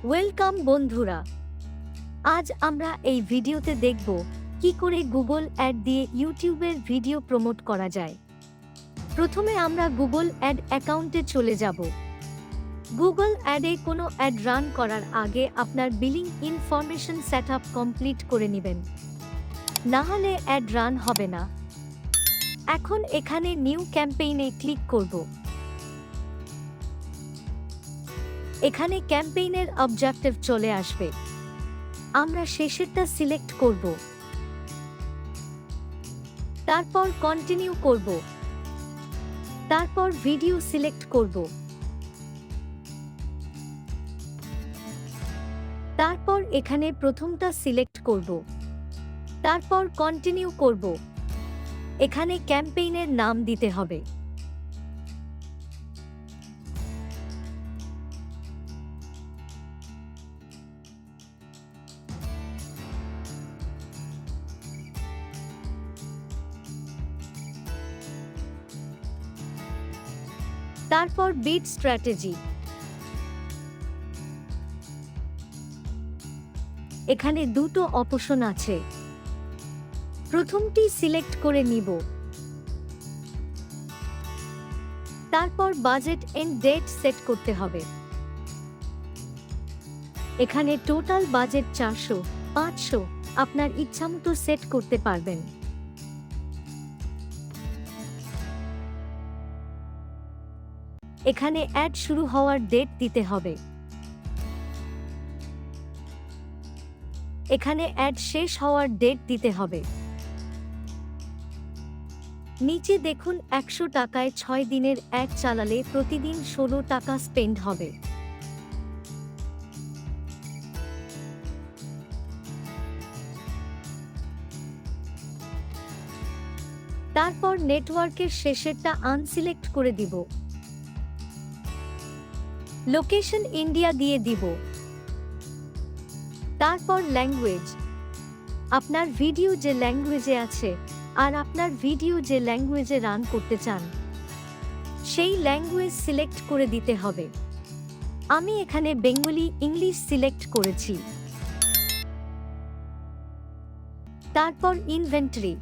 Welcome বন্ধুরা, আজ আমরা এই ভিডিওতে দেখব কি করে গুগল অ্যাড দিয়ে ইউটিউবের ভিডিও প্রমোট করা যায়। প্রথমে আমরা গুগল অ্যাড অ্যাকাউন্টে চলে যাব। গুগল অ্যাডে কোনো অ্যাড রান করার আগে আপনার বিলিং ইনফরমেশন সেটআপ কমপ্লিট করে নেবেন, না হলে অ্যাড রান হবে না। এখন এখানে নিউ ক্যাম্পেইনে ক্লিক করব। এখানে ক্যাম্পেইনের অবজেক্টিভ চলে আসবে। আমরা শেষেরটা সিলেক্ট করব, তারপর কন্টিনিউ করব, তারপর ভিডিও সিলেক্ট করব, তারপর এখানে প্রথমটা সিলেক্ট করব, তারপর কন্টিনিউ করব। এখানে ক্যাম্পেইনের নাম দিতে হবে। তারপর বিট স্ট্র্যাটেজি। এখানে দুটো অপশন আছে, প্রথমটি সিলেক্ট করে নিব, তারপর বাজেট এন্ড ডেট সেট করতে হবে। এখানে টোটাল বাজেট 400-500 আপনার ইচ্ছামতো সেট করতে পারবেন। এখানে অ্যাড শুরু হওয়ার ডেট দিতে হবে। এখানে অ্যাড শেষ হওয়ার ডেট দিতে হবে। নিচে দেখুন 100 টাকায় 6 দিনের অ্যাড চালালে প্রতিদিন 16 টাকা স্পেন্ড হবে। তারপর নেটওয়ার্কের শেষেরটা আনসিলেক্ট করে দিব। লোকেশন ইন্ডিয়া দিয়ে দিব। তারপর ল্যাঙ্গুয়েজ, আপনার ভিডিও যে ল্যাঙ্গুয়েজে আছে আর আপনার ভিডিও যে ল্যাঙ্গুয়েজে রান করতে চান সেই ল্যাঙ্গুয়েজ সিলেক্ট করে দিতে হবে। আমি এখানে বেঙ্গলি ইংলিশ সিলেক্ট করেছি। তারপর ইনভেন্টরি,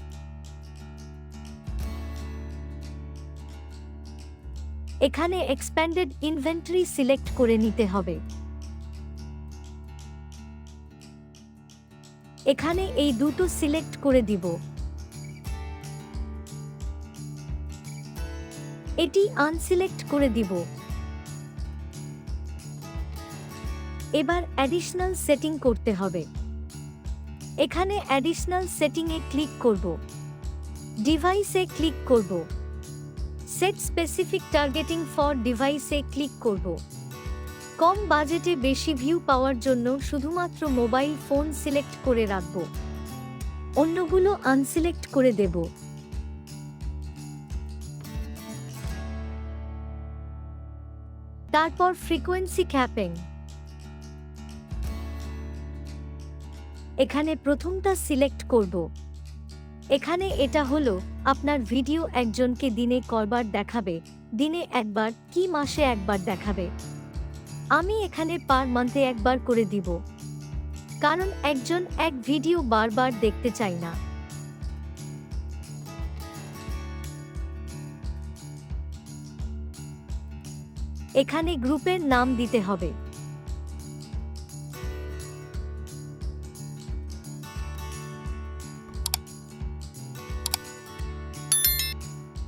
এখানে এক্সপ্যান্ডেড ইনভেন্টরি সিলেক্ট করে নিতে হবে। এখানে এই দুটো সিলেক্ট করে দিব। এটি আনসিলেক্ট করে দিব। এবার অ্যাডিশনাল সেটিং করতে হবে। এখানে অ্যাডিশনাল সেটিংয়ে ক্লিক করব, ডিভাইসে ক্লিক করব, সেট স্পেসিফিক টার্গেটিং ফর ডিভাইসে ক্লিক করব। কম বাজেটে বেশি ভিউ পাওয়ার জন্য শুধুমাত্র মোবাইল ফোন সিলেক্ট করে রাখব, অন্যগুলো আনসিলেক্ট করে দেব। তারপর ফ্রিকোয়েন্সি ক্যাপিং, এখানে প্রথমটা সিলেক্ট করব। এখানে এটা হলো আপনার ভিডিও একজনকে দিনে কয়বার দেখাবে, দিনে একবার কি মাসে একবার দেখাবে। আমি এখানে পার মান্থে একবার করে দিব, কারণ একজন এক ভিডিও বারবার দেখতে চাই না। এখানে গ্রুপের নাম দিতে হবে।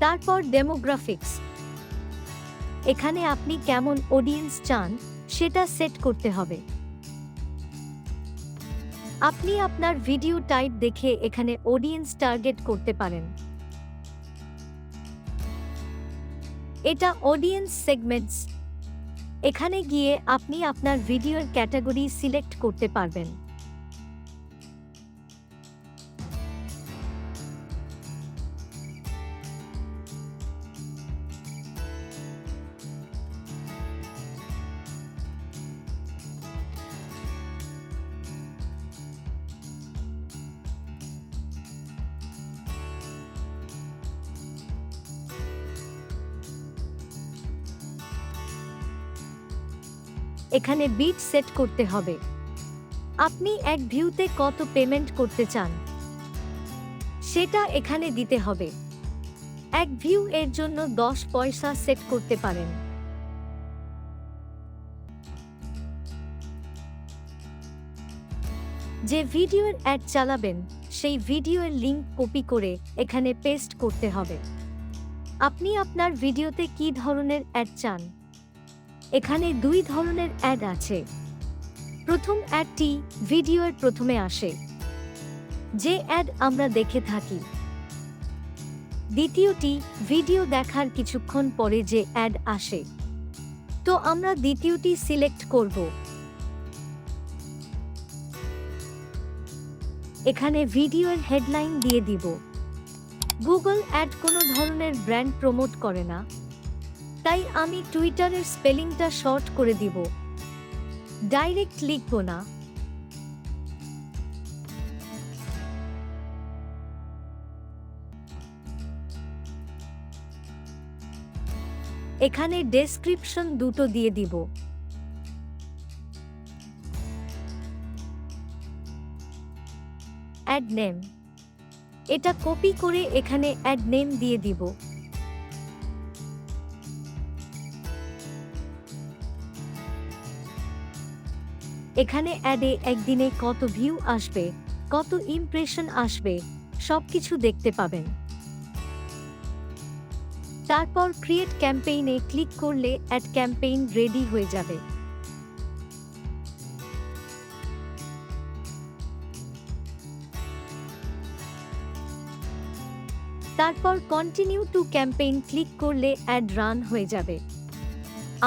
তারপর ডেমোগ্রাফিক্স, এখানে আপনি কেমন অডিয়েন্স চান সেটা সেট করতে হবে। আপনি আপনার ভিডিও টাইপ দেখে এখানে অডিয়েন্স টার্গেট করতে পারেন। এটা অডিয়েন্স সেগমেন্টস, এখানে গিয়ে আপনি আপনার ভিডিওর ক্যাটাগরি সিলেক্ট করতে পারবেন। এখানে বিড সেট করতে হবে। আপনি এক ভিউতে কত পেমেন্ট করতে চান সেটা এখানে দিতে হবে। এক ভিউ এর জন্য 10 পয়সা সেট করতে পারেন। যে ভিডিওর অ্যাড চালাবেন সেই ভিডিওর লিংক কপি করে এখানে পেস্ট করতে হবে। আপনি আপনার ভিডিওতে কী ধরনের অ্যাড চান? এখানে 2 ধরনের অ্যাড আছে। প্রথম অ্যাডটি ভিডিওর প্রথমে আসে, যে অ্যাড আমরা দেখে থাকি। দ্বিতীয়টি ভিডিও দেখার কিছুক্ষণ পরে যে অ্যাড আসে। তো আমরা দ্বিতীয়টি সিলেক্ট করব। এখানে ভিডিওর হেডলাইন দিয়ে দিব। গুগল অ্যাড কোনো ধরনের ব্র্যান্ড প্রমোট করে না, তাই আমি টুইটারের স্পেলিংটা শর্ট করে দিব। ডাইরেক্ট লিখব না। এখানে ডেসক্রিপশন দুটো দিয়ে দিব। অ্যাড নেম, এটা কপি করে এখানে অ্যাড নেম দিয়ে দিব। এখানে অ্যাডে একদিনে কত ভিউ আসবে, কত ইমপ্রেশন আসবে সবকিছু দেখতে পাবেন। তারপর ক্রিয়েট ক্যাম্পেইনে ক্লিক করলে অ্যাড ক্যাম্পেইন রেডি হয়ে যাবে। তারপর কন্টিনিউ টু ক্যাম্পেইন ক্লিক করলে অ্যাড রান হয়ে যাবে।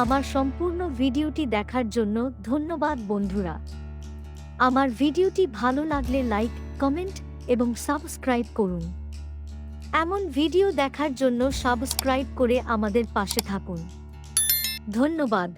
আমার সম্পূর্ণ ভিডিওটি দেখার জন্য ধন্যবাদ বন্ধুরা। আমার ভিডিওটি ভালো লাগলে লাইক, কমেন্ট এবং সাবস্ক্রাইব করুন। এমন ভিডিও দেখার জন্য সাবস্ক্রাইব করে আমাদের পাশে থাকুন। ধন্যবাদ।